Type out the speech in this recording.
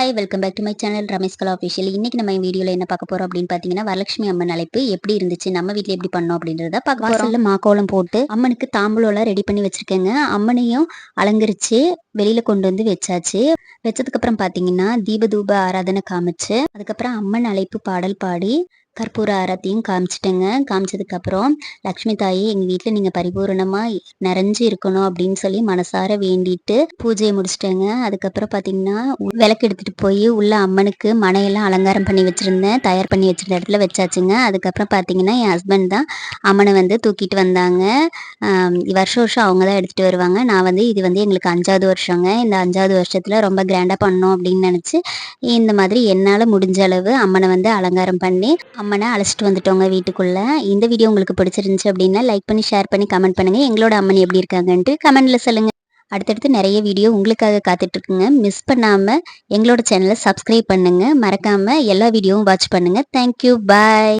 Hi welcome back to my channel Ramesh Kala official. இன்னைக்கு நம்ம வீடியோவில் என்ன பார்க்க போறோம் அப்படின்னு பார்த்தீங்கன்னா, வரலட்சுமி அம்மன் அழைப்பு எப்படி இருந்துச்சு, நம்ம வீட்டில் எப்படி பண்ணோம் அப்படின்றத பார்க்க போறோம். வாசல்ல மாக்கோலம் போட்டு அம்மனுக்கு தாம்பூலம்லாம் ரெடி பண்ணி வச்சிருக்கேங்க. அம்மனையும் அலங்கரிச்சு வெளியில கொண்டு வந்து வச்சாச்சு. வச்சதுக்கு அப்புறம் பார்த்தீங்கன்னா தீப ஆராதனை காமிச்சு, அதுக்கப்புறம் அம்மன் அழைப்பு பாடல் பாடி கற்பூர ஆரத்தியும் காமிச்சிட்டேங்க. காமிச்சதுக்கப்புறம் லக்ஷ்மி தாயே எங்கள் வீட்டில் நீங்கள் பரிபூரணமாக நிறைஞ்சு இருக்கணும் அப்படின்னு சொல்லி மனசார வேண்டிட்டு பூஜையை முடிச்சிட்டேங்க. அதுக்கப்புறம் பார்த்தீங்கன்னா விளக்கு எடுத்துகிட்டு போய் உள்ள அம்மனுக்கு மனையெல்லாம் அலங்காரம் பண்ணி வச்சுருந்தேன். தயார் பண்ணி வச்சுருந்த இடத்துல வச்சாச்சுங்க. அதுக்கப்புறம் பார்த்தீங்கன்னா என் ஹஸ்பண்ட் தான் அம்மனை வந்து தூக்கிட்டு வந்தாங்க. வருஷம் வருஷம் அவங்க தான் எடுத்துகிட்டு வருவாங்க. நான் வந்து இது வந்து எங்களுக்கு 5வது வருஷங்க. இந்த 5வது வருஷத்தில் ரொம்ப கிராண்டாக பண்ணோம் அப்படின்னு நினச்சி இந்த மாதிரி என்னால் முடிஞ்ச அளவு அம்மனை வந்து அலங்காரம் பண்ணி அம்மனை அழைச்சிட்டு வந்துட்டோங்க வீட்டுக்குள்ள. இந்த வீடியோ உங்களுக்கு பிடிச்சிருந்துச்சு அப்படின்னா லைக் பண்ணி ஷேர் பண்ணி கமெண்ட் பண்ணுங்க. எங்களோட அம்மன் எப்படி இருக்காங்கன்ட்டு கமெண்ட்ல சொல்லுங்க. அடுத்தடுத்து நிறைய வீடியோ உங்களுக்காக காத்துட்டு இருக்குங்க. மிஸ் பண்ணாம எங்களோட சேனலை சப்ஸ்கிரைப் பண்ணுங்க. மறக்காம எல்லா வீடியோவும் வாட்ச் பண்ணுங்க. தேங்க்யூ, பாய்.